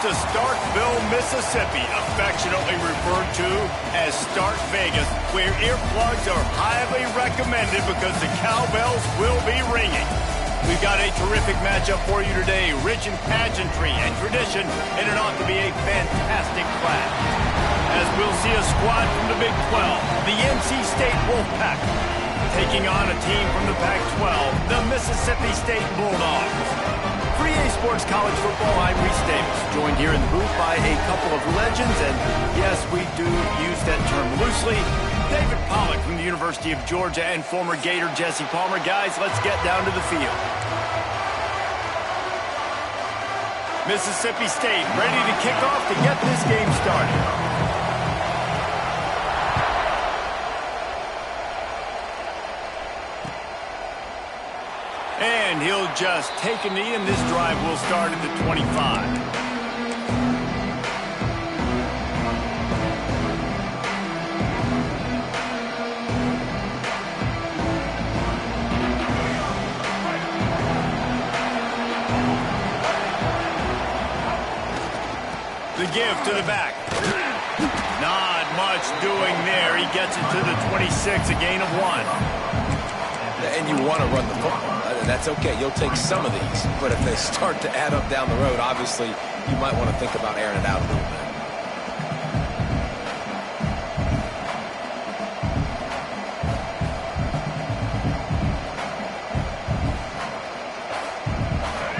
to Starkville, Mississippi, affectionately referred to as Stark Vegas, where earplugs are highly recommended because the cowbells will be ringing. We've got a terrific matchup for you today, rich in pageantry and tradition, and it ought to be a fantastic clash. As we'll see a squad from the Big 12, the NC State Wolfpack, taking on a team from the Pac-12, the Mississippi State Bulldogs. For EA Sports College Football, I'm Reese Davis, joined here in the booth by a couple of legends, and yes, we do use that term loosely. David Pollack from the University of Georgia and former Gator Jesse Palmer. Guys, let's get down to the field. Mississippi State ready to kick off to get this game started. And he'll just take a knee, and this drive will start at the 25. The give to the back. Not much doing there. He gets it to the 26, a gain of 1. And you want to run the football. That's okay. You'll take some of these. But if they start to add up down the road, obviously, you might want to think about airing it out a little bit.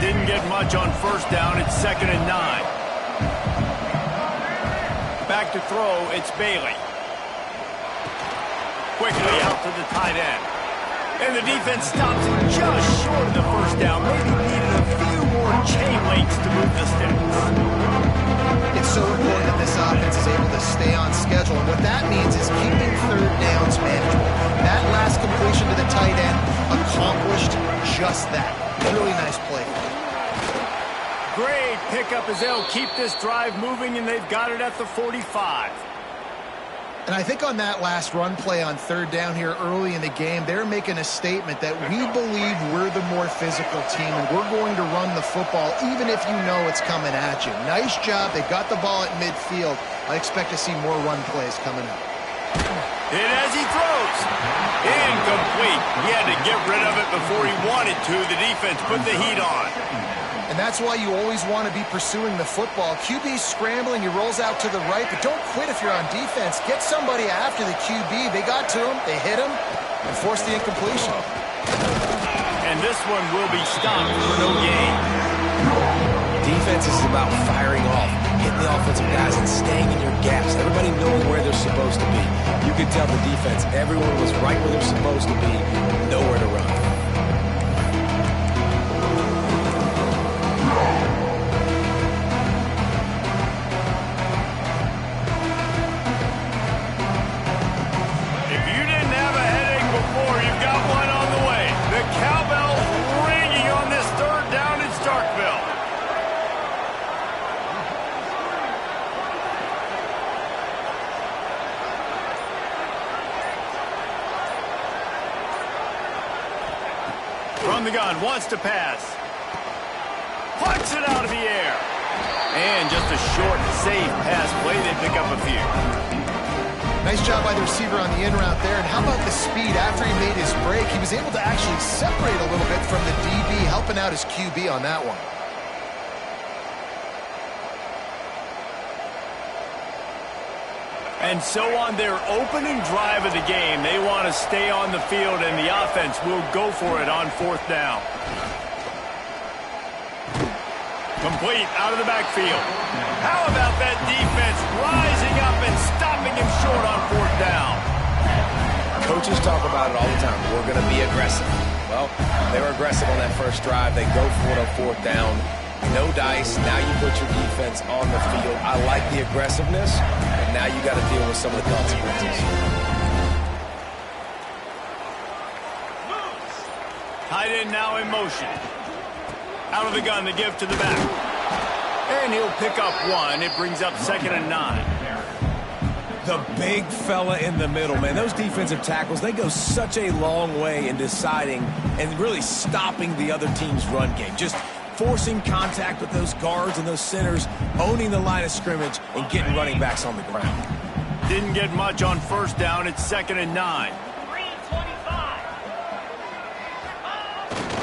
Didn't get much on first down. It's 2nd and 9. Back to throw. It's Bailey. Quickly out to the tight end. And the defense stops him just short of the first down. Maybe needed a few more chain links to move the sticks. It's so important that this offense is able to stay on schedule. And what that means is keeping third downs manageable. That last completion to the tight end accomplished just that. Really nice play. Great pickup as they'll keep this drive moving, and they've got it at the 45. And I think on that last run play on third down here early in the game, they're making a statement that we believe we're the more physical team and we're going to run the football even if you know it's coming at you. Nice job. They got the ball at midfield. I expect to see more run plays coming up. And as he throws, incomplete. He had to get rid of it before he wanted to. The defense put the heat on. And that's why you always want to be pursuing the football. QB's scrambling, he rolls out to the right, but don't quit if you're on defense. Get somebody after the QB. They got to him, they hit him, and forced the incompletion. And this one will be stopped for no gain. Defense is about firing off, hitting the offensive guys, and staying in your gaps. Everybody knowing where they're supposed to be. You could tell the defense, everyone was right where they're supposed to be, nowhere to run. From the gun, wants to pass. Punts it out of the air. And just a short, safe pass play. They pick up a few. Nice job by the receiver on the in route there. And how about the speed? After he made his break, he was able to actually separate a little bit from the DB, helping out his QB on that one. And so on their opening drive of the game, they want to stay on the field, and the offense will go for it on 4th down. Complete out of the backfield. How about that defense rising up and stopping him short on 4th down? Coaches talk about it all the time. We're going to be aggressive. Well, they were aggressive on that first drive. They go for it on 4th down. No dice. Now you put your defense on the field. I like the aggressiveness, and now you got to deal with some of the consequences. Tight end now in motion. Out of the gun, the give to the back. And he'll pick up 1. It brings up 2nd and 9. The big fella in the middle, man. Those defensive tackles, they go such a long way in deciding and really stopping the other team's run game. Just forcing contact with those guards and those centers, owning the line of scrimmage, and getting running backs on the ground. Didn't get much on first down. It's 2nd and 9.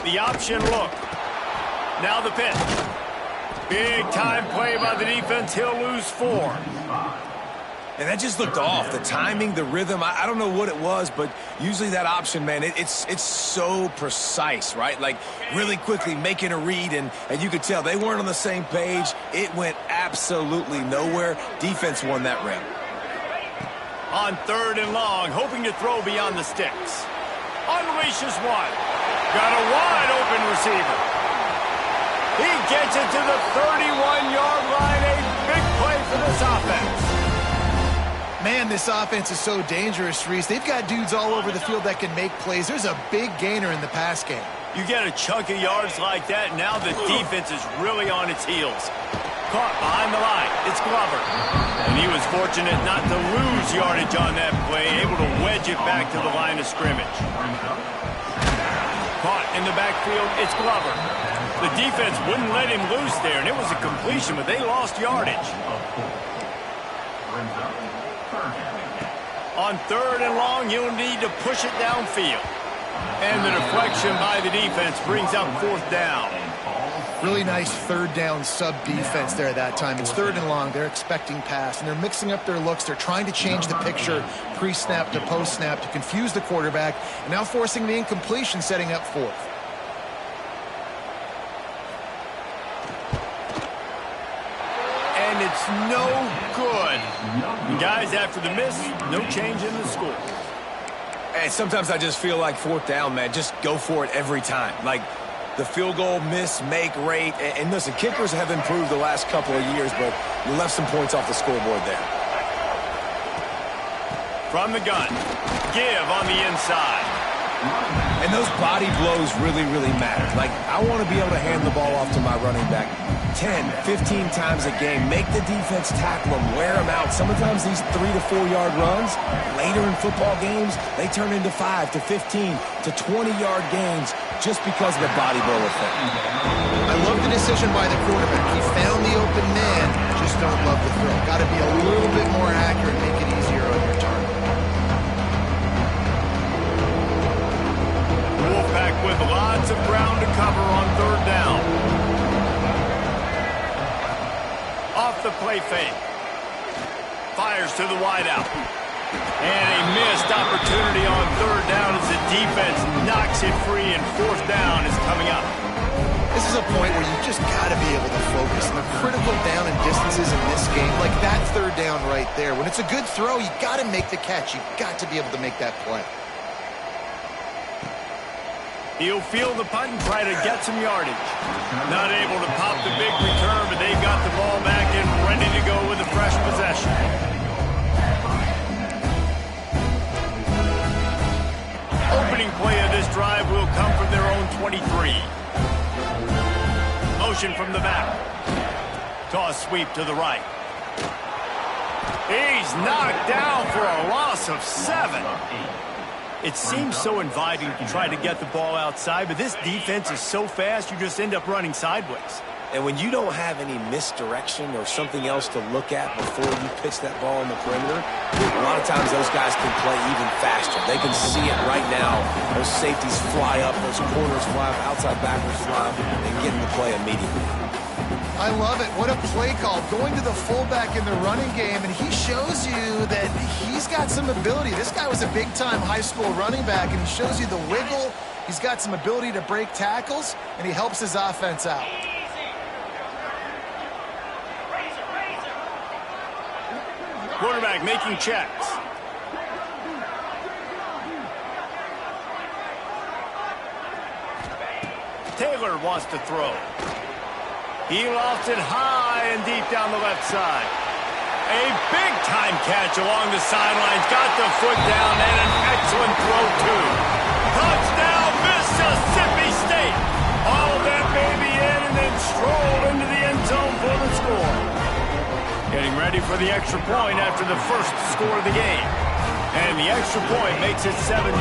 The option look. Now the pitch. Big time play by the defense. He'll lose 4. And that just looked off. The timing, the rhythm, I don't know what it was, but usually that option, man, it's so precise, right? Like really quickly making a read, and you could tell they weren't on the same page. It went absolutely nowhere. Defense won that rep. On 3rd and long, hoping to throw beyond the sticks. Unleashes one. Got a wide open receiver. He gets it to the 31-yard line. A big play for this offense. Man, this offense is so dangerous, Reese. They've got dudes all over the field that can make plays. There's a big gainer in the pass game. You get a chunk of yards like that, now the defense is really on its heels. Caught behind the line. It's Glover. And he was fortunate not to lose yardage on that play, able to wedge it back to the line of scrimmage. Caught in the backfield. It's Glover. The defense wouldn't let him loose there, and it was a completion, but they lost yardage. On 3rd and long, you'll need to push it downfield. And the deflection by the defense brings up 4th down. Really nice 3rd down sub-defense there that time. It's 3rd and long. They're expecting pass, and they're mixing up their looks. They're trying to change the picture pre-snap to post-snap to confuse the quarterback, and now forcing the incompletion, setting up 4th. And it's no good. And guys, after the miss, no change in the score. And sometimes I just feel like 4th down, man, just go for it every time. Like the field goal miss, make rate. And listen, kickers have improved the last couple of years, but you left some points off the scoreboard there. From the gun, give on the inside. And those body blows really, really matter. Like, I want to be able to hand the ball off to my running back 10, 15 times a game. Make the defense tackle them, wear them out. Sometimes these 3 to 4 yard runs, later in football games, they turn into 5 to 15 to 20 yard gains just because of the body blow effect. I love the decision by the quarterback. He found the open man, just don't love the throw. Got to be a little bit more accurate, make it easier on your target. Wolfpack with lots of ground to cover on 3rd down. Off the play fake. Fires to the wideout. And a missed opportunity on 3rd down as the defense knocks it free, and 4th down is coming up. This is a point where you just got to be able to focus. And the critical down and distances in this game, like that 3rd down right there. When it's a good throw, you got to make the catch. You got to be able to make that play. He'll field the punt and try to get some yardage. Not able to pop the big return, but they've got the ball back and ready to go with a fresh possession. Opening play of this drive will come from their own 23. Motion from the back. Toss sweep to the right. He's knocked down for a loss of 7. It seems so inviting to try to get the ball outside, but this defense is so fast, you just end up running sideways. And when you don't have any misdirection or something else to look at before you pitch that ball on the perimeter, a lot of times those guys can play even faster. They can see it right now. Those safeties fly up, those corners fly up, outside backers fly up, and get in the play immediately. I love it. What a play call. Going to the fullback in the running game, and he shows you that he's got some ability. This guy was a big-time high school running back, and he shows you the wiggle. He's got some ability to break tackles, and he helps his offense out. Quarterback making checks. Taylor wants to throw. He lofts it high and deep down the left side. A big-time catch along the sidelines. Got the foot down and an excellent throw, too. Touchdown, Mississippi State. All of that baby in and then stroll into the end zone for the score. Getting ready for the extra point after the first score of the game. And the extra point makes it 7-0.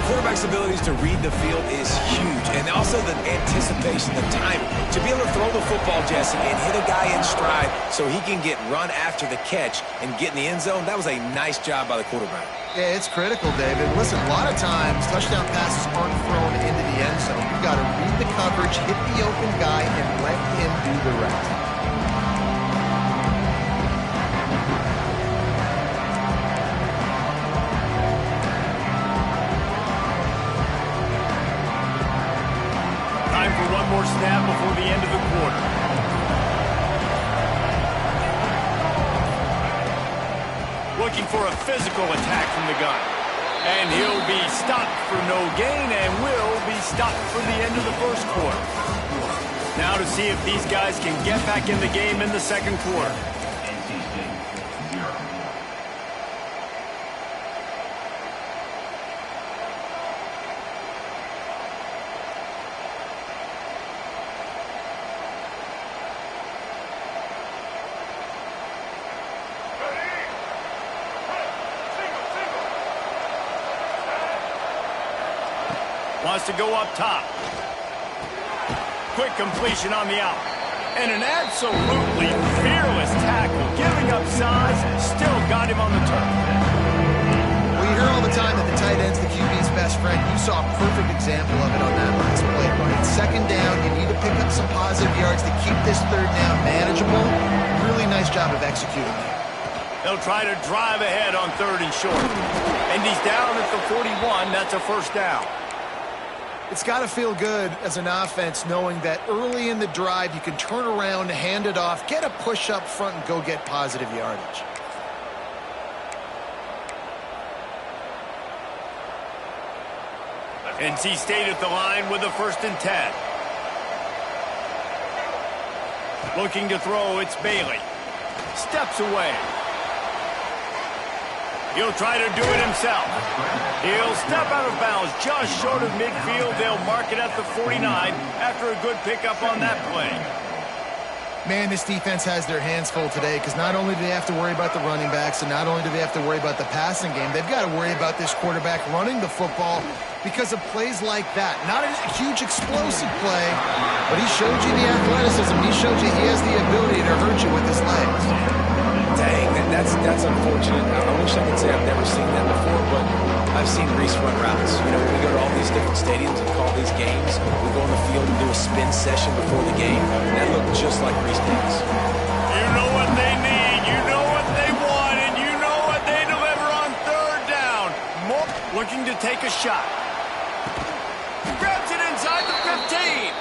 quarterback's abilities to read the field is huge, and also the anticipation, the timing. To be able to throw the football, Jesse, and hit a guy in stride so he can get run after the catch and get in the end zone, that was a nice job by the quarterback. Yeah, it's critical, David. Listen, a lot of times touchdown passes aren't thrown into the end zone. You've got to read the coverage, hit the open guy, and let him do the rest. Time for one more snap before the end of the quarter. Looking for a physical attack from the gun. And he'll be stopped for no gain and will be stopped for the end of the first quarter. Now to see if these guys can get back in the game in the second quarter. Wants to go up top. Quick completion on the out. And an absolutely fearless tackle. Giving up size, still got him on the turf. Well, you hear all the time that the tight end's the QB's best friend. You saw a perfect example of it on that last play, right? Second down, you need to pick up some positive yards to keep this third down manageable. Really nice job of executing that. They'll try to drive ahead on 3rd and short. And he's down at the 41. That's a first down. It's got to feel good as an offense knowing that early in the drive you can turn around, hand it off, get a push up front, and go get positive yardage. NC State at the line with a 1st and 10. Looking to throw, it's Bailey. Steps away. He'll try to do it himself. He'll step out of bounds just short of midfield. They'll mark it at the 49 after a good pickup on that play. Man, this defense has their hands full today because not only do they have to worry about the running backs and not only do they have to worry about the passing game, they've got to worry about this quarterback running the football because of plays like that. Not a huge explosive play, but he showed you the athleticism. He showed you he has the ability to hurt you with his legs. Dang, that's unfortunate. I wish I could say I've never seen that before, but I've seen Reese run routes. You know, when we go to all these different stadiums and call these games, we go on the field and do a spin session before the game, and that looked just like Reese Davis. You know what they need, you know what they want, and you know what they deliver on 3rd down. Looking to take a shot. Grabs it inside the 15.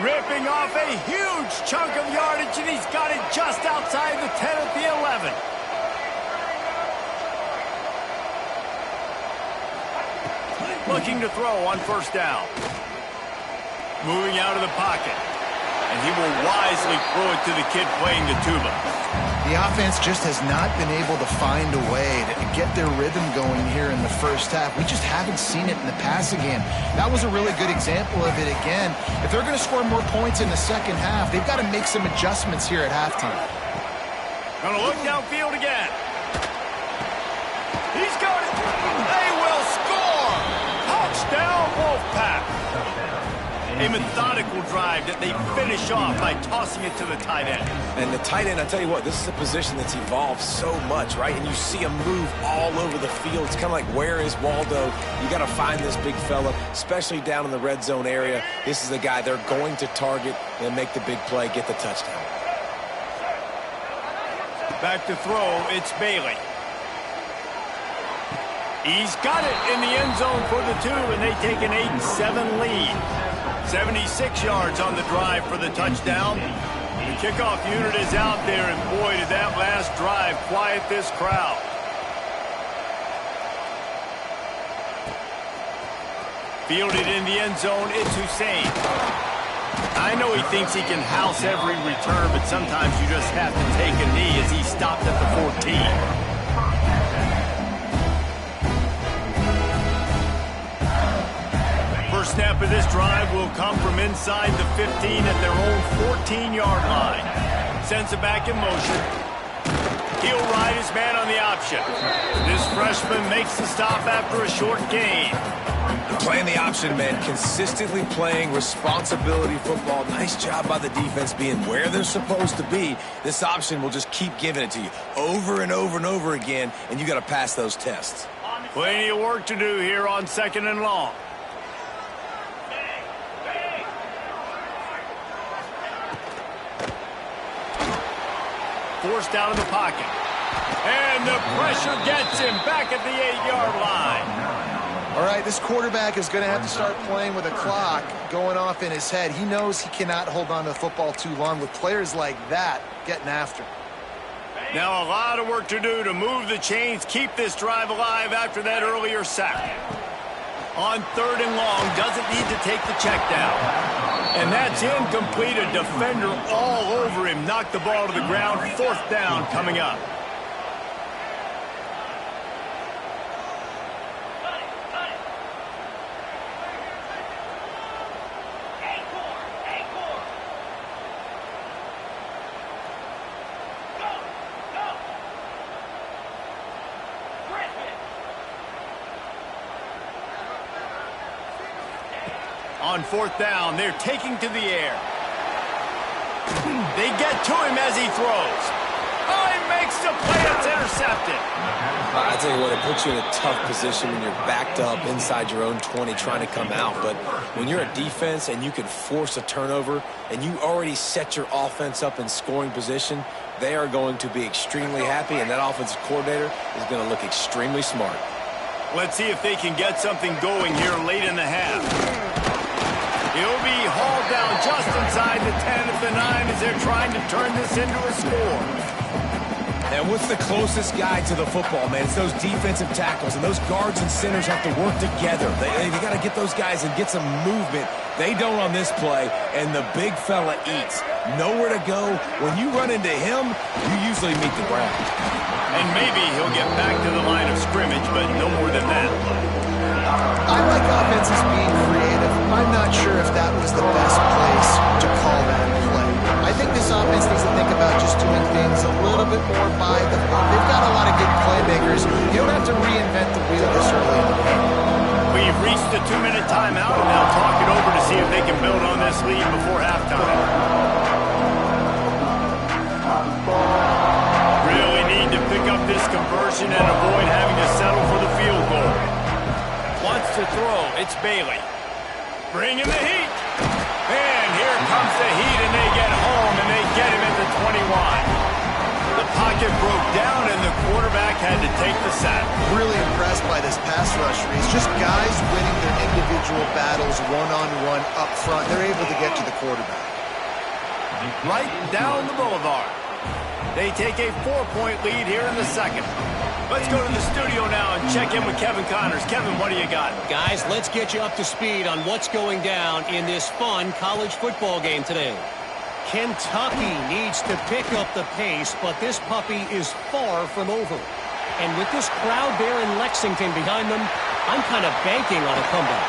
Ripping off a huge chunk of yardage, and he's got it just outside the 10 at the 11. Looking to throw on 1st down. Moving out of the pocket. And he will wisely throw it to the kid playing the tuba. The offense just has not been able to find a way to get their rhythm going here in the first half. We just haven't seen it in the passing game. That was a really good example of it again. If they're going to score more points in the second half, they've got to make some adjustments here at halftime. Gonna look downfield again. He's got it. They will score. Touchdown, Wolfpack. A methodical drive that they finish off by tossing it to the tight end. And the tight end, I tell you what, this is a position that's evolved so much, right? And you see him move all over the field. It's kind of like, where is Waldo? You got to find this big fella, especially down in the red zone area. This is the guy they're going to target and make the big play, get the touchdown. Back to throw, it's Bailey. He's got it in the end zone for the 2, and they take an 8-7 lead. 76 yards on the drive for the touchdown. The kickoff unit is out there, and boy, did that last drive quiet this crowd. Fielded in the end zone, it's Hussein. I know he thinks he can house every return, but sometimes you just have to take a knee as he stopped at the 14. First snap of this drive will come from inside the 15 at their own 14-yard line. Sends it back in motion. He'll ride his man on the option. This freshman makes the stop after a short gain. Playing the option, man. Consistently playing responsibility football. Nice job by the defense being where they're supposed to be. This option will just keep giving it to you over and over and over again, and you got to pass those tests. Plenty of work to do here on 2nd and long. Forced out of the pocket. And the pressure gets him back at the 8-yard line. All right, this quarterback is going to have to start playing with a clock going off in his head. He knows he cannot hold on to the football too long with players like that getting after him. Now a lot of work to do to move the chains, keep this drive alive after that earlier sack. On 3rd and long, doesn't need to take the check down. And that's incomplete. A defender all over him. Knocked the ball to the ground. 4th down coming up. On 4th down, they're taking to the air. They get to him as he throws. Oh, he makes the play. It's intercepted. I tell you what, it puts you in a tough position when you're backed up inside your own 20 trying to come out. But when you're a defense and you can force a turnover and you already set your offense up in scoring position, they are going to be extremely happy, and that offensive coordinator is going to look extremely smart. Let's see if they can get something going here late in the half. He'll be hauled down just inside the 10 at the 9 as they're trying to turn this into a score. And what's the closest guy to the football, man? It's those defensive tackles, and those guards and centers have to work together. They got to get those guys and get some movement. They don't on this play, and the big fella eats. Nowhere to go. When you run into him, you usually meet the ground. And maybe he'll get back to the line of scrimmage, but no more than that. I like offenses being creative. I'm not sure if that was the best place to call that play. I think this offense needs to think about just doing things a little bit more by the book. They've got a lot of good playmakers. You don't have to reinvent the wheel this early in the game. We've reached the 2-minute timeout, and they'll talk it over to see if they can build on this lead before halftime. Really need to pick up this conversion and avoid having to settle for the field goal. Wants to throw. It's Bailey. Bringing the heat. And here comes the heat, and they get home, and they get him at the 21. The pocket broke down, and the quarterback had to take the sack. Really impressed by this pass rush, Reese. Just guys winning their individual battles one-on-one up front. They're able to get to the quarterback. Right down the boulevard. They take a 4-point lead here in the second. Let's go to the studio now and check in with Kevin Connors. Kevin, what do you got? Guys, let's get you up to speed on what's going down in this fun college football game today. Kentucky needs to pick up the pace, but this puppy is far from over. And with this crowd there in Lexington behind them, I'm kind of banking on a comeback.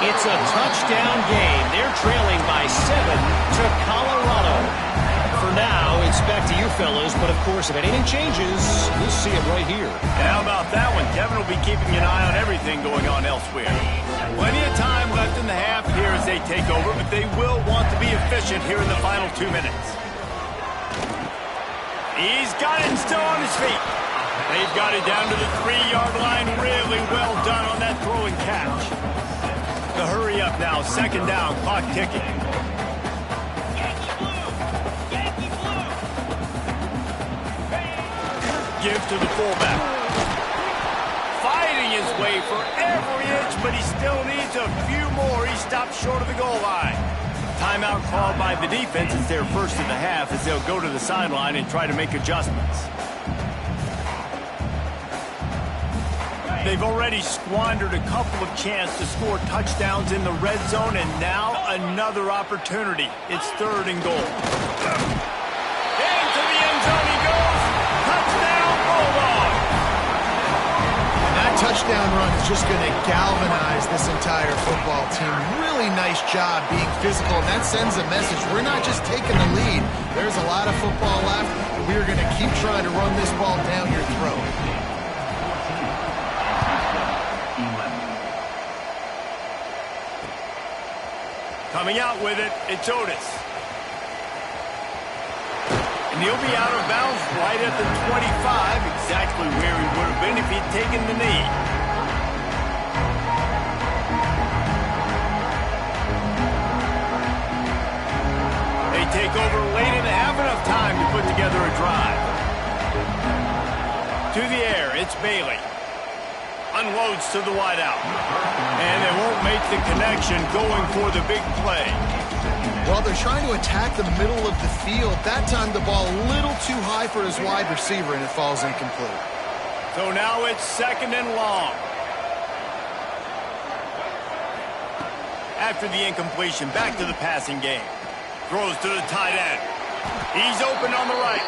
It's a touchdown game. They're trailing by 7 to Colorado. For now, it's back to you fellas, but of course, if anything changes, we'll see it right here. And how about that one? Kevin will be keeping an eye on everything going on elsewhere. Plenty of time left in the half here as they take over, but they will want to be efficient here in the final 2 minutes. He's got it and still on his feet. They've got it down to the 3-yard line. Really well done on that throw and catch. The hurry up now, 2nd down, clock ticking. Give to the fullback. Fighting his way for every inch, but he still needs a few more. He stops short of the goal line. Timeout called by the defense. It's their first of the half as they'll go to the sideline and try to make adjustments. They've already squandered a couple of chances to score touchdowns in the red zone, and now another opportunity. It's 3rd and goal. Into the end zone he goes. Touchdown, Bulldog. And that touchdown run is just going to galvanize this entire football team. Really nice job being physical, and that sends a message. We're not just taking the lead. There's a lot of football left, and we are going to keep trying to run this ball down your throat. Coming out with it, it's Otis. And he'll be out of bounds right at the 25, exactly where he would have been if he'd taken the knee. They take over late and have enough time to put together a drive. To the air, it's Bailey. Unloads to the wideout. And they won't make the connection going for the big play. Well, they're trying to attack the middle of the field. That time the ball a little too high for his wide receiver, and it falls incomplete. So now it's 2nd and long. After the incompletion, back to the passing game. Throws to the tight end. He's open on the right.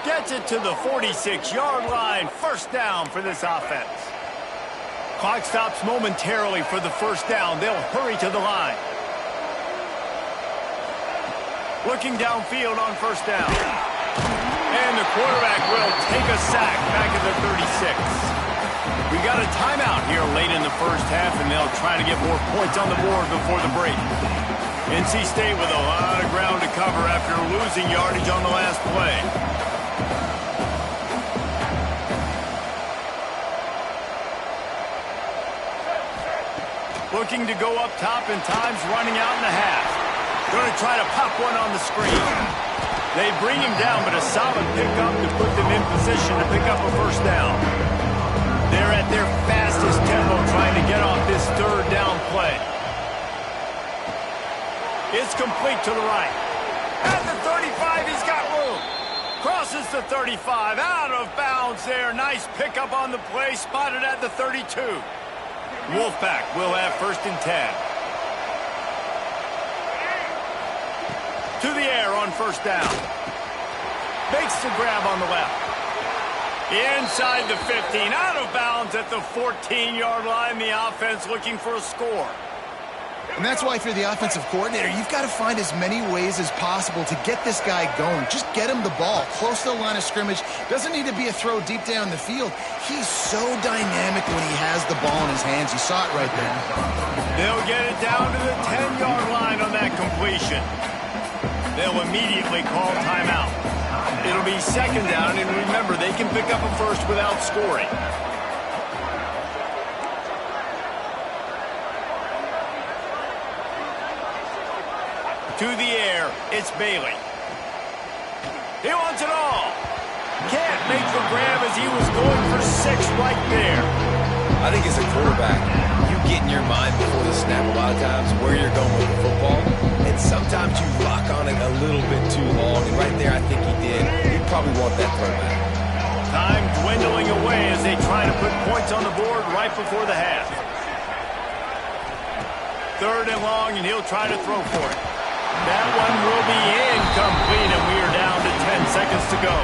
Gets it to the 46-yard line. First down for this offense. Clock stops momentarily for the first down. They'll hurry to the line. Looking downfield on first down. And the quarterback will take a sack back at the 36. We got a timeout here late in the first half, and they'll try to get more points on the board before the break. NC State with a lot of ground to cover after losing yardage on the last play. Looking to go up top, and time's running out in the half. Going to try to pop one on the screen. They bring him down, but a solid pickup to put them in position to pick up a first down. They're at their fastest tempo trying to get off this third down play. It's complete to the right. At the 35, he's got room. Crosses the 35, out of bounds there. Nice pickup on the play, spotted at the 32. Wolfpack will have 1st and 10. To the air on first down. Makes the grab on the left. Inside the 15, out of bounds at the 14-yard line. The offense looking for a score. And that's why if you're the offensive coordinator, you've got to find as many ways as possible to get this guy going. Just get him the ball close to the line of scrimmage. Doesn't need to be a throw deep down the field. He's so dynamic when he has the ball in his hands. You saw it right there. They'll get it down to the 10-yard line on that completion. They'll immediately call timeout. It'll be 2nd down, and remember, they can pick up a first without scoring. To the air, it's Bailey. He wants it all. Can't make the grab as he was going for 6 right there. I think as a quarterback, you get in your mind before the snap a lot of times where you're going with the football, and sometimes you lock on it a little bit too long, and right there I think he did. He'd probably want that throwback. Time dwindling away as they try to put points on the board right before the half. 3rd and long, and he'll try to throw for it. That one will be incomplete, and we are down to 10 seconds to go.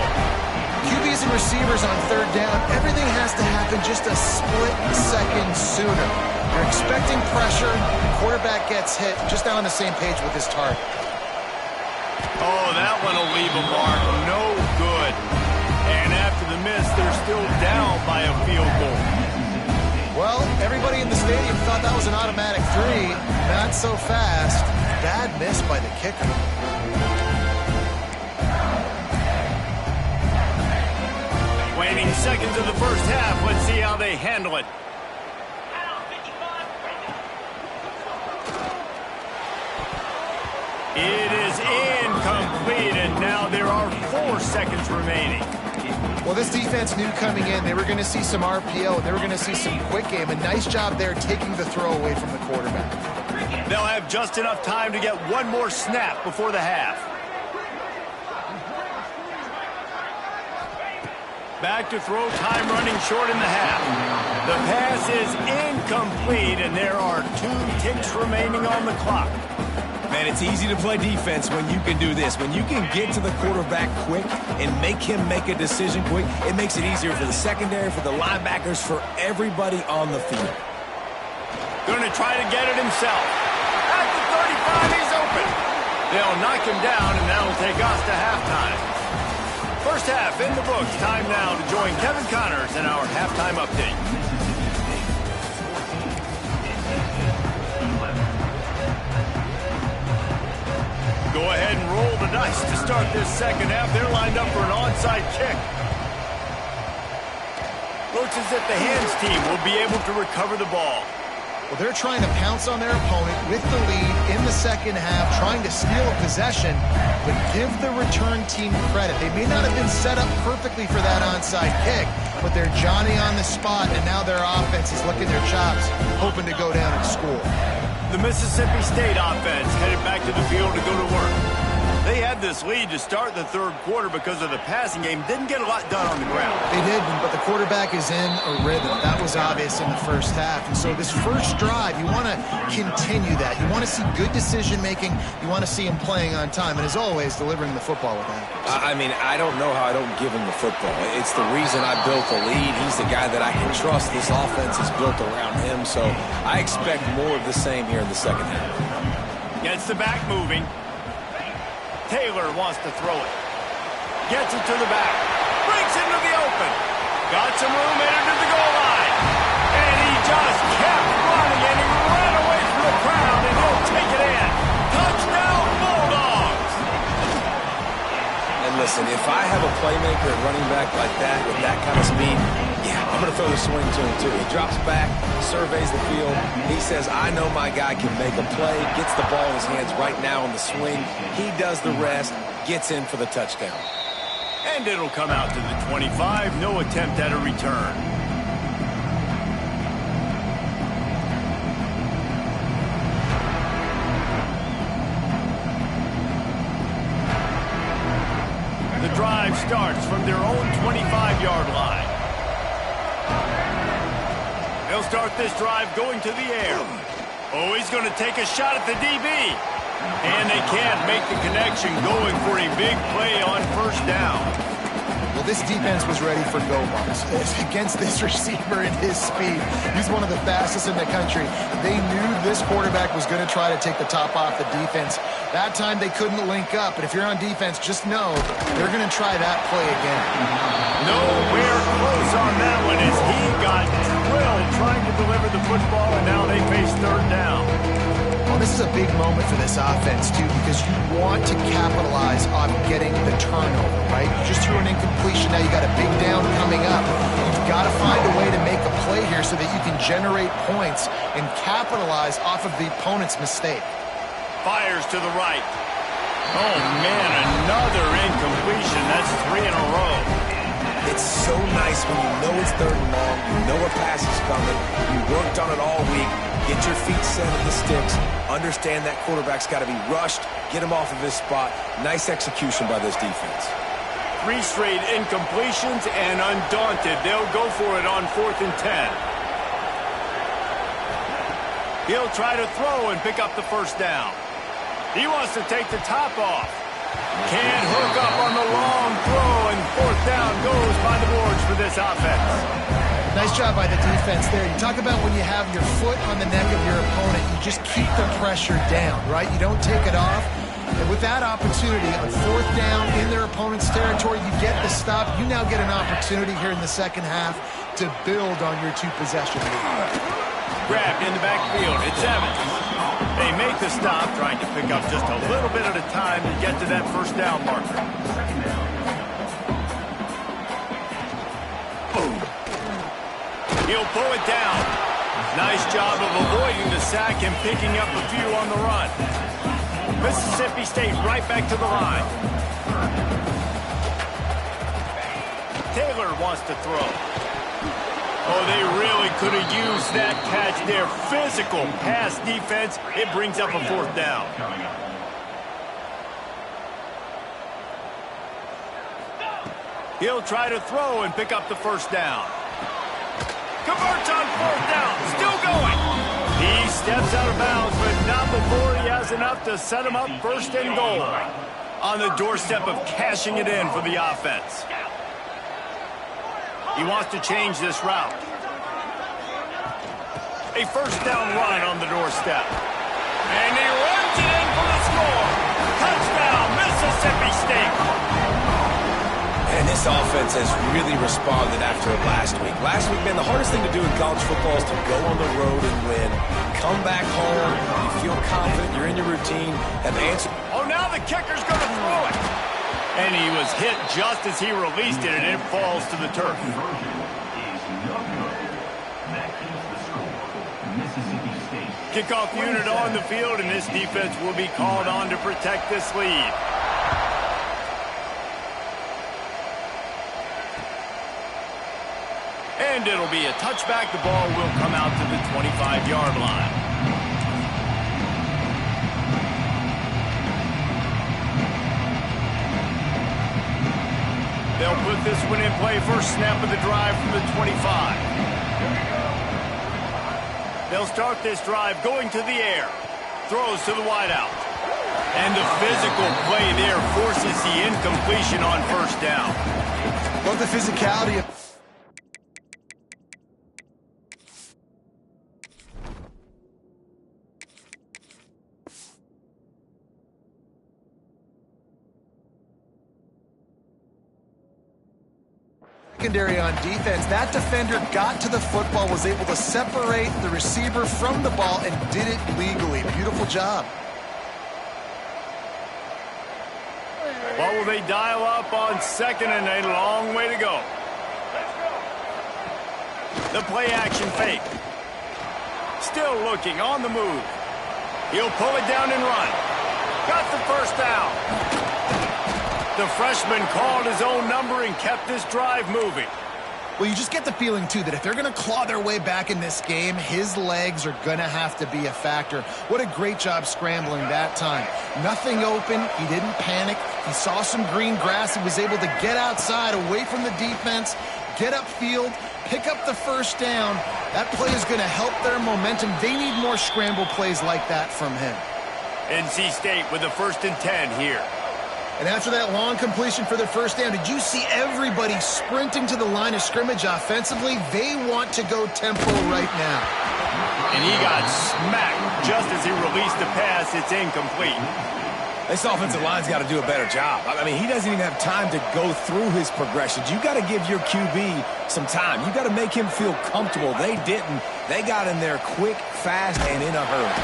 QBs and receivers on 3rd down, everything has to happen just a split second sooner. You're expecting pressure, quarterback gets hit, just not on the same page with his target. Oh, that one will leave a mark. No good. And after the miss, they're still down by a field goal. Well, everybody in the stadium thought that was an automatic 3. Not so fast. Bad miss by the kicker. Waning seconds of the first half. Let's see how they handle it. It is incomplete, and now there are 4 seconds remaining. Well, this defense knew coming in they were going to see some RPO. They were going to see some quick game. A nice job there taking the throw away from the quarterback. They'll have just enough time to get one more snap before the half. Back to throw, time running short in the half. The pass is incomplete, and there are 2 ticks remaining on the clock. Man, it's easy to play defense when you can do this. When you can get to the quarterback quick and make him make a decision quick, it makes it easier for the secondary, for the linebackers, for everybody on the field. Going to try to get it himself. At the 35, he's open. They'll knock him down, and that'll take us to halftime. First half in the books. Time now to join Kevin Connors in our halftime update. go ahead and roll the dice to start this second half. They're lined up for an onside kick. Looks as if the hands team will be able to recover the ball. Well, they're trying to pounce on their opponent with the lead in the second half, trying to steal a possession, but give the return team credit. They may not have been set up perfectly for that onside kick, but they're Johnny on the spot, and now their offense is licking their chops, hoping to go down and score. The Mississippi State offense headed back to the field to go to work. They had this lead to start the third quarter because of the passing game. Didn't get a lot done on the ground. They didn't, but the quarterback is in a rhythm. That was obvious in the first half. And so this first drive, you want to continue that. You want to see good decision-making. You want to see him playing on time. And as always, delivering the football with accuracy. I mean, I don't know how I don't give him the football. It's the reason I built the lead. He's the guy that I can trust. This offense is built around him. So I expect more of the same here in the second half. Gets the back moving. Taylor wants to throw it. Gets it to the back. Breaks into the open. Got some room, entered to the goal line. And he just kept running, and he ran away from the crowd, and he'll take it in. Touchdown, Bulldogs! And listen, if I have a playmaker at running back like that, with that kind of speed, yeah, I'm going to throw the swing to him too. He drops back, surveys the field. He says, I know my guy can make a play, gets the ball in his hands right now on the swing. He does the rest, gets in for the touchdown. And it'll come out to the 25. No attempt at a return. The drive starts from their own 25-yard line. They'll start this drive going to the air. Oh, he's going to take a shot at the DB. And they can't make the connection, going for a big play on first down. Well, this defense was ready for go bars against this receiver and his speed. He's one of the fastest in the country. They knew this quarterback was going to try to take the top off the defense. That time they couldn't link up, but if you're on defense, just know they're going to try that play again. Nowhere close on that one as he got drilled trying to deliver the football, and now they face third down. Well, this is a big moment for this offense, too, because you want to capitalize on getting the turnover, right? You just threw an incompletion. Now you got a big down coming up. You've got to find a way to make a play here so that you can generate points and capitalize off of the opponent's mistake. Fires to the right. Oh, man, another incompletion. That's 3 in a row. It's so nice when you know it's third and long, you know a pass is coming, you worked on it all week, get your feet set at the sticks, understand that quarterback's got to be rushed, get him off of his spot. Nice execution by this defense. 3 straight incompletions, and undaunted, they'll go for it on 4th and 10. He'll try to throw and pick up the first down. He wants to take the top off. Can't hook up on the long throw, and 4th down goes by the boards for this offense. Nice job by the defense there. You talk about when you have your foot on the neck of your opponent, you just keep the pressure down, right? You don't take it off. And with that opportunity on 4th down in their opponent's territory, you get the stop. You now get an opportunity here in the second half to build on your 2-possession lead. Grabbed in the backfield. It's Evans. They make the stop, trying to pick up just a little bit at a time to get to that first down marker. Boom. He'll pull it down. Nice job of avoiding the sack and picking up a few on the run. Mississippi State right back to the line. Taylor wants to throw. Oh, they really could have used that catch there. Physical pass defense. It brings up a 4th down. He'll try to throw and pick up the first down. Converts on 4th down. Still going. He steps out of bounds, but not before he has enough to set him up 1st and goal. On the doorstep of cashing it in for the offense. He wants to change this route. A 1st down run on the doorstep. And he runs it in for the score. Touchdown, Mississippi State. And this offense has really responded after last week. Last week, man, the hardest thing to do in college football is to go on the road and win. Come back home, you feel confident, you're in your routine, have answered. Oh, now the kicker's going to throw it. And he was hit just as he released it, and it falls to the turf. Kickoff unit on the field, and this defense will be called on to protect this lead. And it'll be a touchback. The ball will come out to the 25-yard line. They'll put this one in play. First snap of the drive from the 25. They'll start this drive going to the air. Throws to the wideout. And the physical play there forces the incompletion on first down. Love the physicality of... secondary on defense. That defender got to the football, was able to separate the receiver from the ball, and did it legally. Beautiful job. What will they dial up on second and a long way to go? The play action fake. Still looking on the move. He'll pull it down and run. Got the first down. The freshman called his own number and kept this drive moving. Well, you just get the feeling, too, that if they're going to claw their way back in this game, his legs are going to have to be a factor. What a great job scrambling that time. Nothing open. He didn't panic. He saw some green grass. He was able to get outside, away from the defense, get upfield, pick up the first down. That play is going to help their momentum. They need more scramble plays like that from him. NC State with the 1st and 10 here. And after that long completion for the first down, did you see everybody sprinting to the line of scrimmage offensively? They want to go tempo right now. And he got smacked just as he released the pass. It's incomplete. This offensive line's got to do a better job. I mean, he doesn't even have time to go through his progressions. You got to give your QB some time. You got to make him feel comfortable. They didn't. They got in there quick, fast, and in a hurry.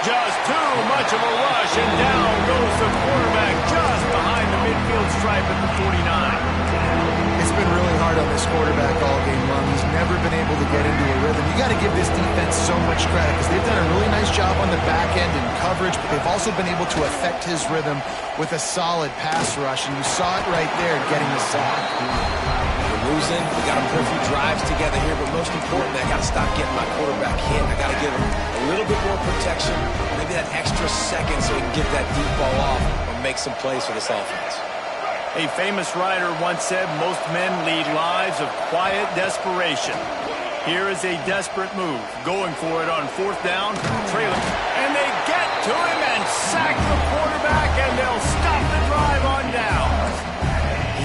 Just too much of a rush, and down goes the quarterback just behind the midfield stripe at the 49. It's been really hard on this quarterback all game long. He's never been able to get into a rhythm. You got to give this defense so much credit because they've done a really nice job on the back end in coverage, but they've also been able to affect his rhythm with a solid pass rush, and you saw it right there getting the sack. We're losing. We got to put a few drives together here, but most importantly, I got to stop getting my quarterback hit. I got to give him a little bit more protection, maybe that extra second so he can get that deep ball off or make some plays for this offense. A famous writer once said, most men lead lives of quiet desperation. Here is a desperate move, going for it on 4th down, trailing. And they get to him and sack the quarterback, and they'll stop the drive on down.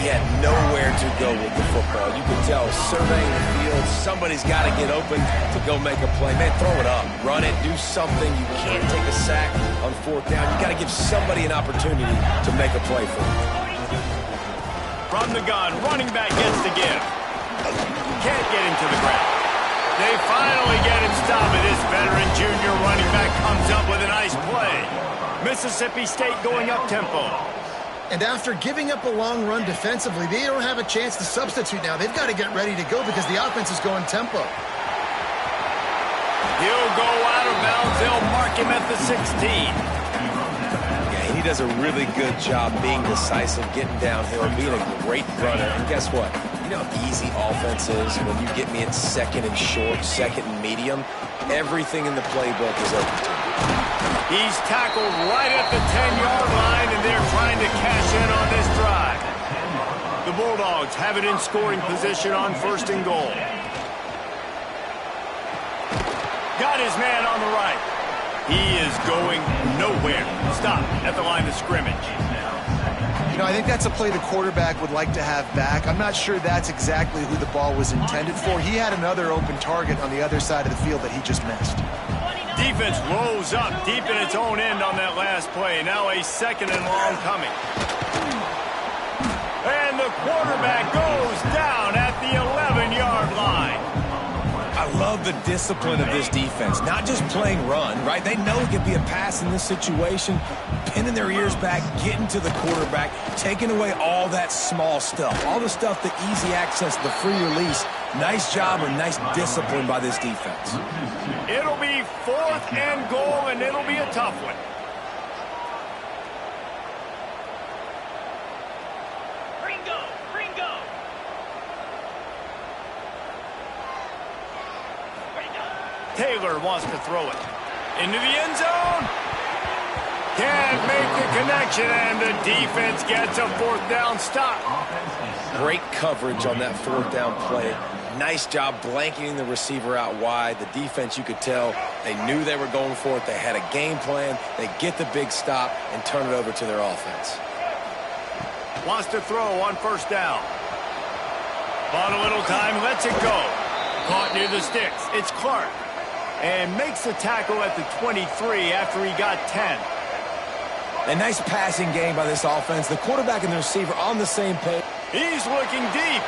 He had nowhere to go with the football. You could tell, surveying the field, somebody's got to get open to go make a play. Man, throw it up, run it, do something. You can't take a sack on 4th down. You got to give somebody an opportunity to make a play for him. From the gun, running back gets the give. Can't get him to the ground. They finally get him stopped, and this veteran junior running back comes up with a nice play. Mississippi State going up tempo. And after giving up a long run defensively, they don't have a chance to substitute now. They've got to get ready to go because the offense is going tempo. He'll go out of bounds. They'll mark him at the 16. He does a really good job being decisive, getting downhill, being a great runner. And guess what? You know how easy offense is when you get me at second and short, second and medium. Everything in the playbook is open to him. He's tackled right at the 10-yard line, and they're trying to cash in on this drive. The Bulldogs have it in scoring position on 1st and goal. Got his man on the right. He is going nowhere. Stop at the line of scrimmage. You know, I think that's a play the quarterback would like to have back. I'm not sure that's exactly who the ball was intended for. He had another open target on the other side of the field that he just missed. Defense rolls up deep in its own end on that last play. Now a 2nd and long coming. And the quarterback goes down at the 11-yard line. I I love the discipline of this defense. Not just playing run, right? They know it could be a pass in this situation, pinning their ears back, getting to the quarterback, taking away all that small stuff, all the stuff, the easy access, the free release. Nice job and nice discipline by this defense. It'll be 4th and goal, and it'll be a tough one. Taylor wants to throw it into the end zone. Can't make the connection, and the defense gets a 4th down stop. Great coverage on that 4th down play. Nice job blanketing the receiver out wide. The defense, you could tell, they knew they were going for it. They had a game plan. They get the big stop and turn it over to their offense. Wants to throw on 1st down. Bought a little time, lets it go. Caught near the sticks. It's Clark. And makes the tackle at the 23 after he got 10. A nice passing game by this offense. The quarterback and the receiver on the same page. He's looking deep.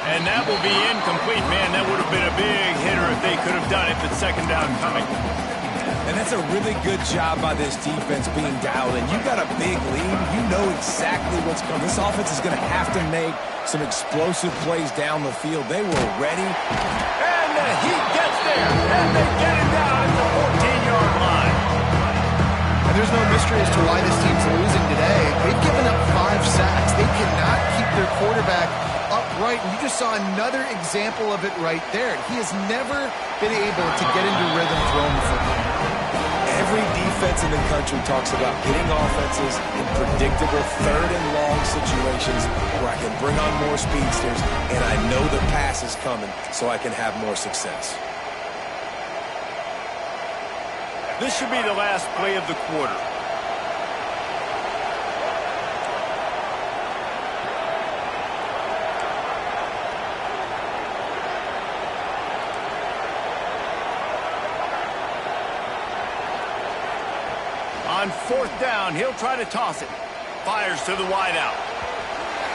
And that will be incomplete. Man, that would have been a big hitter if they could have done it, but 2nd down coming. And that's a really good job by this defense being dialed in. You got a big lead. You know exactly what's coming. This offense is going to have to make some explosive plays down the field. They were ready. And the Heat gets there. And they get it down at the 14-yard line. And there's no mystery as to why this team's losing today. They've given up 5 sacks. They cannot keep their quarterback upright. And you just saw another example of it right there. He has never been able to get into rhythm throwing the football. Every defense in the country talks about getting offenses in predictable 3rd and long situations where I can bring on more speedsters and I know the pass is coming so I can have more success. This should be the last play of the quarter. On 4th down, he'll try to toss it. Fires to the wideout.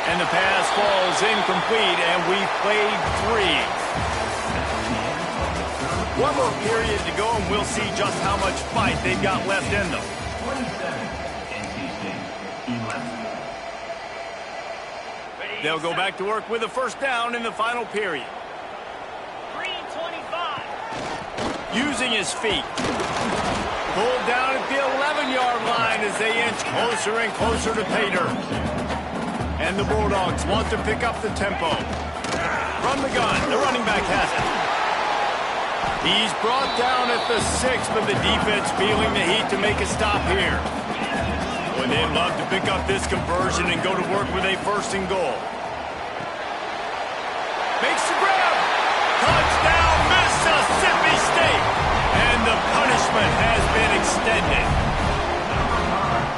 And the pass falls incomplete, and we've played 3. One more period to go, and we'll see just how much fight they've got left in them. They'll go back to work with a 1st down in the final period. 3:25. Using his feet. Pulled down at the 11-yard line as they inch closer and closer to pay dirt. And the Bulldogs want to pick up the tempo. From the gun, the running back has it. He's brought down at the 6, but the defense feeling the heat to make a stop here. Boy, they'd love to pick up this conversion and go to work with a 1st and goal. Makes the grab. Touchdown, Mississippi State. And the punishment has been extended.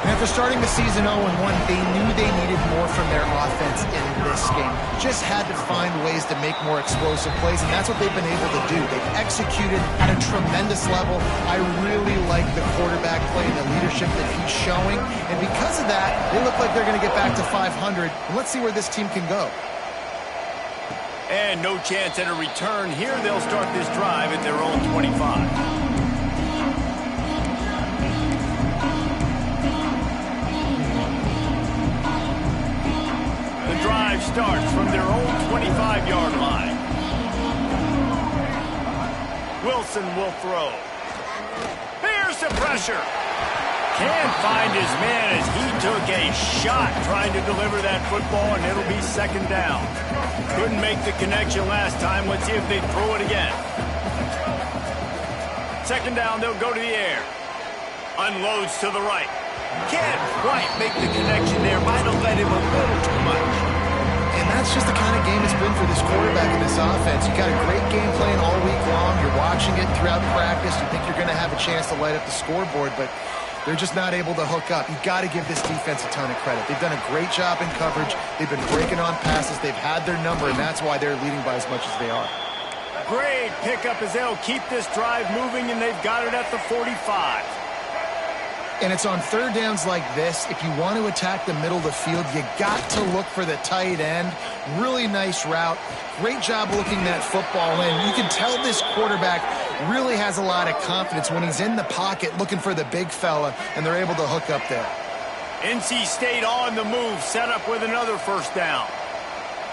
And after starting the season 0-1, they knew they needed more from their offense in this game. Just had to find ways to make more explosive plays, and that's what they've been able to do. They've executed at a tremendous level. I really like the quarterback play and the leadership that he's showing. And because of that, they look like they're going to get back to 500. And let's see where this team can go. And no chance at a return here. They'll start this drive at their own 25. The drive starts from their own 25-yard line. Wilson will throw. Here's the pressure. Can't find his man as he took a shot trying to deliver that football, and it'll be 2nd down. Couldn't make the connection last time. Let's see if they throw it again. 2nd down, they'll go to the air. Unloads to the right. Can't quite make the connection there. Might have led him a little too much. And that's just the kind of game it's been for this quarterback in this offense. You got a great game plan all week long. You're watching it throughout practice. You think you're going to have a chance to light up the scoreboard, but they're just not able to hook up. You've got to give this defense a ton of credit. They've done a great job in coverage. They've been breaking on passes. They've had their number, and that's why they're leading by as much as they are. Great pickup as they'll keep this drive moving, and they've got it at the 45. And it's on third downs like this. If you want to attack the middle of the field, you got to look for the tight end. Really nice route. Great job looking that football in. You can tell this quarterback really has a lot of confidence when he's in the pocket looking for the big fella, and they're able to hook up there. NC State on the move, set up with another first down.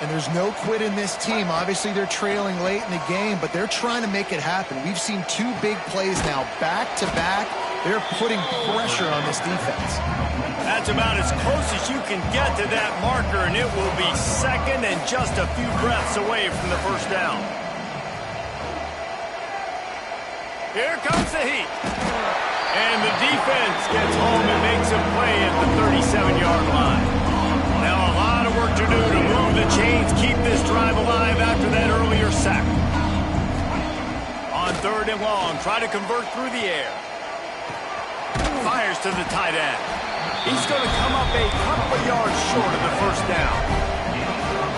And there's no quit in this team. Obviously, they're trailing late in the game, but they're trying to make it happen. We've seen 2 big plays now, back-to-back. They're putting pressure on this defense. That's about as close as you can get to that marker, and it will be second and just a few breaths away from the first down. Here comes the heat. And the defense gets home and makes a play at the 37-yard line. Now a lot of work to do to move the chains, keep this drive alive after that earlier sack. On third and long, try to convert through the air. Fires to the tight end. He's going to come up a couple of yards short of the first down.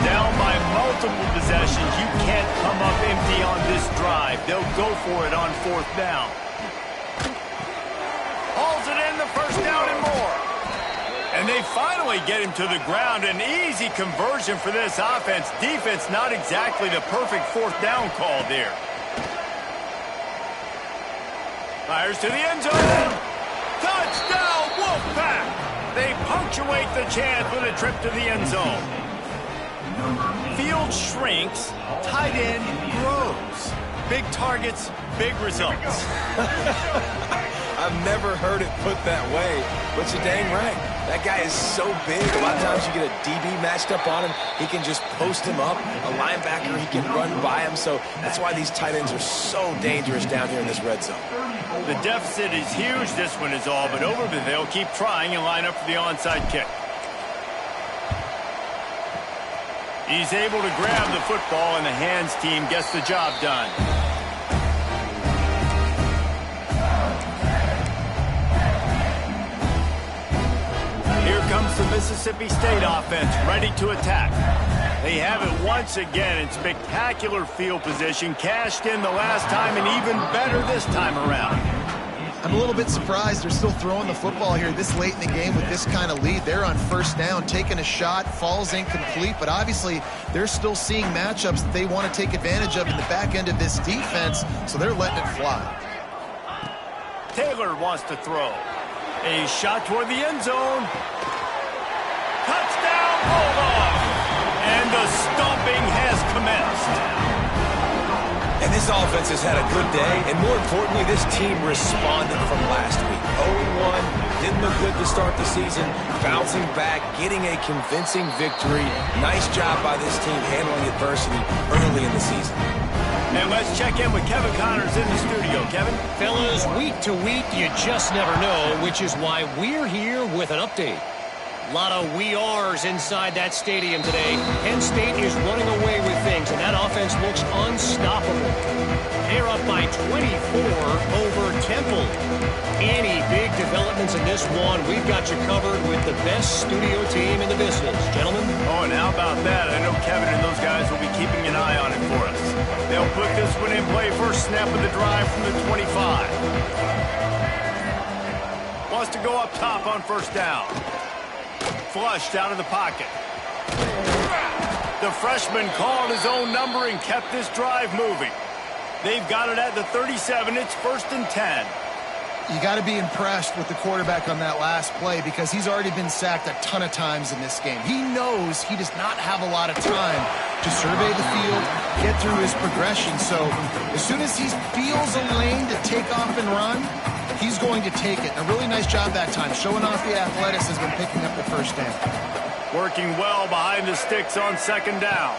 Down by multiple possessions, you can't come up empty on this drive. They'll go for it on fourth down. Hauls it in, the first down and more. And they finally get him to the ground. An easy conversion for this offense. Defense not exactly the perfect fourth down call there. Fires to the end zone. Touchdown, Wolfpack! They punctuate the chance with a trip to the end zone. Field shrinks, tight end grows. Big targets, big results. I've never heard it put that way, but you're dang right. That guy is so big. A lot of times you get a DB matched up on him. He can just post him up. A linebacker, he can run by him. So that's why these tight ends are so dangerous down here in this red zone. The deficit is huge, this one is all, but over there they'll keep trying and line up for the onside kick. He's able to grab the football, and the hands team gets the job done. Here comes the Mississippi State offense, ready to attack. They have it once again in spectacular field position, cashed in the last time, and even better this time around. I'm a little bit surprised they're still throwing the football here this late in the game with this kind of lead. They're on first down, taking a shot, falls incomplete, but obviously they're still seeing matchups that they want to take advantage of in the back end of this defense, so they're letting it fly. Taylor wants to throw. A shot toward the end zone. Touchdown, Bulldogs! And the stomping has commenced. And this offense has had a good day, and more importantly, this team responded from last week. 0-1, didn't look good to start the season, bouncing back, getting a convincing victory. Nice job by this team handling adversity early in the season. And let's check in with Kevin Connors in the studio. Kevin? Fellas, week to week, you just never know, which is why we're here with an update. A lot of we are's inside that stadium today. Penn State is running away with things, and that offense looks unstoppable. They're up by 24 over Temple. Any big developments in this one, we've got you covered with the best studio team in the business. Gentlemen? Oh, and how about that? I know Kevin and those guys will be keeping an eye on it for us. They'll put this one in play first snap of the drive from the 25. Wants to go up top on first down. Flushed out of the pocket. The freshman called his own number and kept this drive moving. They've got it at the 37. It's 1st and 10. You got to be impressed with the quarterback on that last play because he's already been sacked a ton of times in this game. He knows he does not have a lot of time to survey the field, get through his progression. So as soon as he feels a lane to take off and run, he's going to take it. A really nice job that time, showing off the athleticism and picking up the first down. Working well behind the sticks on second down.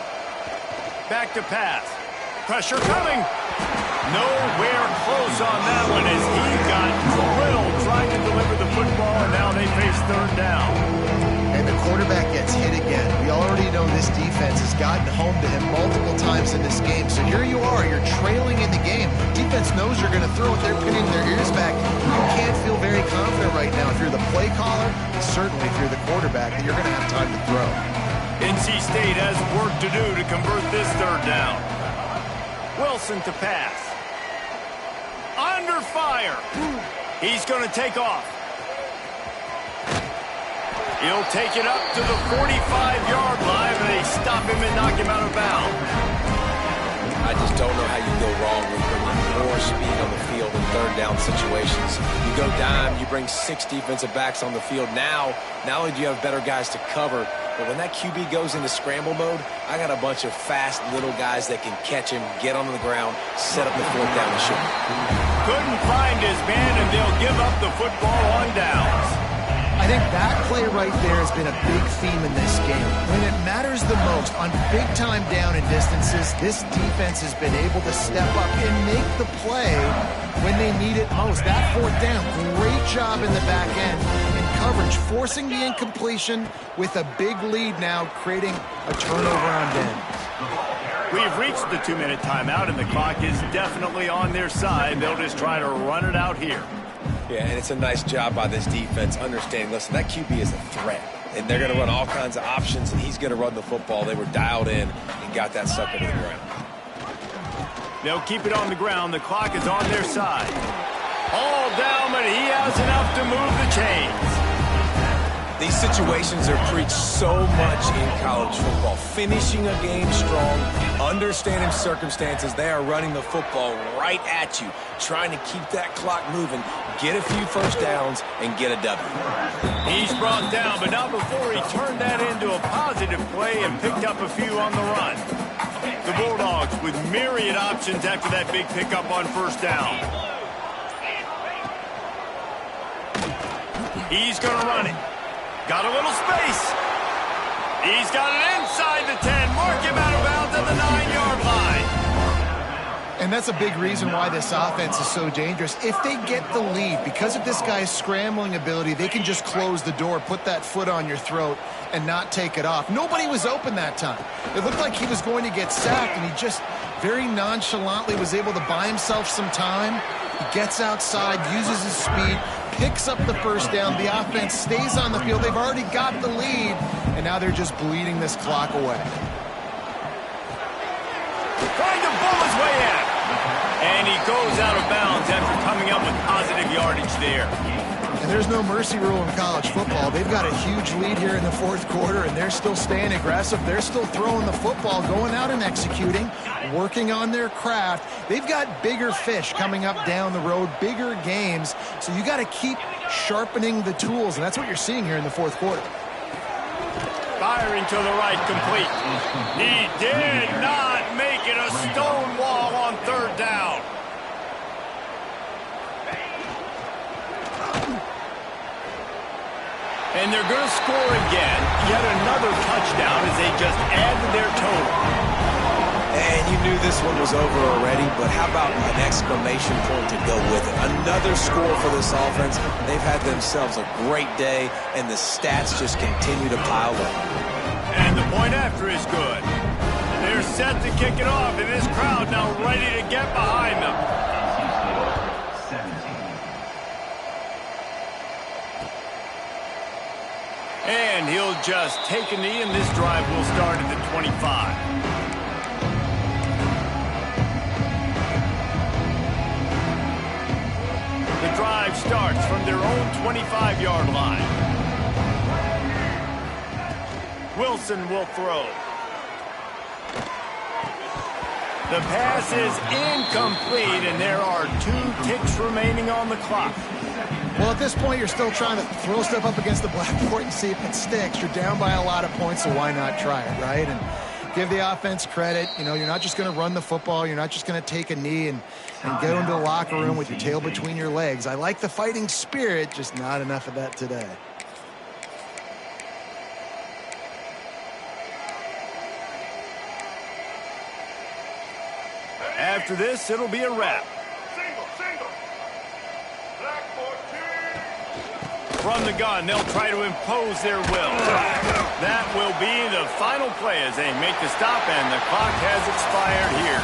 Back to pass. Pressure coming. Nowhere close on that one as he got drilled trying to deliver the football, and now they face third down. And the quarterback gets hit again. We already know this defense has gotten home to him multiple times in this game. So here you are, you're trailing in the game. Defense knows you're going to throw it. They're pinning their ears back. You can't feel very confident right now if you're the play caller, certainly if you're the quarterback, that you're going to have time to throw. NC State has work to do to convert this third down. Wilson to pass. Under fire. He's going to take off. He'll take it up to the 45-yard line, and they stop him and knock him out of bounds. I just don't know how you go wrong with bringing more speed on the field in third down situations. You go dime, you bring 6 defensive backs on the field. Now, not only do you have better guys to cover, but when that QB goes into scramble mode, I got a bunch of fast little guys that can catch him, get on the ground, set up the fourth down and shoot. Couldn't find his man, and they'll give up the football on downs. I think that play right there has been a big theme in this game. When it matters the most, on big-time down and distances, this defense has been able to step up and make the play when they need it most. That fourth down, great job in the back end in coverage, forcing the incompletion with a big lead now, creating a turnover on downs. We've reached the 2-minute timeout, and the clock is definitely on their side. They'll just try to run it out here. Yeah, and it's a nice job by this defense understanding, listen, that QB is a threat. And they're going to run all kinds of options, and he's going to run the football. They were dialed in and got that sucker to the ground. They'll keep it on the ground. The clock is on their side. All down, but he has enough to move the chains. These situations are preached so much in college football. Finishing a game strong, understanding circumstances. They are running the football right at you, trying to keep that clock moving, get a few first downs, and get a W. He's brought down, but not before he turned that into a positive play and picked up a few on the run. The Bulldogs with myriad options after that big pickup on first down. He's going to run it. Got a little space. He's got it inside the 10. Mark him out of bounds at the 9-yard line. And that's a big reason why this offense is so dangerous. If they get the lead, because of this guy's scrambling ability, they can just close the door, put that foot on your throat, and not take it off. Nobody was open that time. It looked like he was going to get sacked, and he just very nonchalantly was able to buy himself some time. He gets outside, uses his speed, picks up the first down. The offense stays on the field. They've already got the lead, and now they're just bleeding this clock away. Trying to bull his way in. And he goes out of bounds after coming up with positive yardage there. And there's no mercy rule in college football. They've got a huge lead here in the fourth quarter, and they're still staying aggressive. They're still throwing the football, going out and executing, working on their craft. They've got bigger fish coming up down the road, bigger games. So you got to keep sharpening the tools, and that's what you're seeing here in the fourth quarter. Firing to the right, complete. He did not make it. A stone wall on third down. And they're going to score again. Yet another touchdown as they just add to their total. And you knew this one was over already, but how about an exclamation point to go with it? Another score for this offense. They've had themselves a great day, and the stats just continue to pile up. And the point after is good. They're set to kick it off, and this crowd now ready to get behind them. And he'll just take a knee, and this drive will start at the 25. The drive starts from their own 25-yard line. Wilson will throw. The pass is incomplete, and there are 2 ticks remaining on the clock. Well, at this point, you're still trying to throw stuff up against the blackboard and see if it sticks. You're down by a lot of points, so why not try it, right? And give the offense credit. You know, you're not just going to run the football. You're not just going to take a knee and go into the locker room with your tail between your legs. I like the fighting spirit, just not enough of that today. After this, it'll be a wrap. From the gun, they'll try to impose their will. That will be the final play as they make the stop, and the clock has expired here.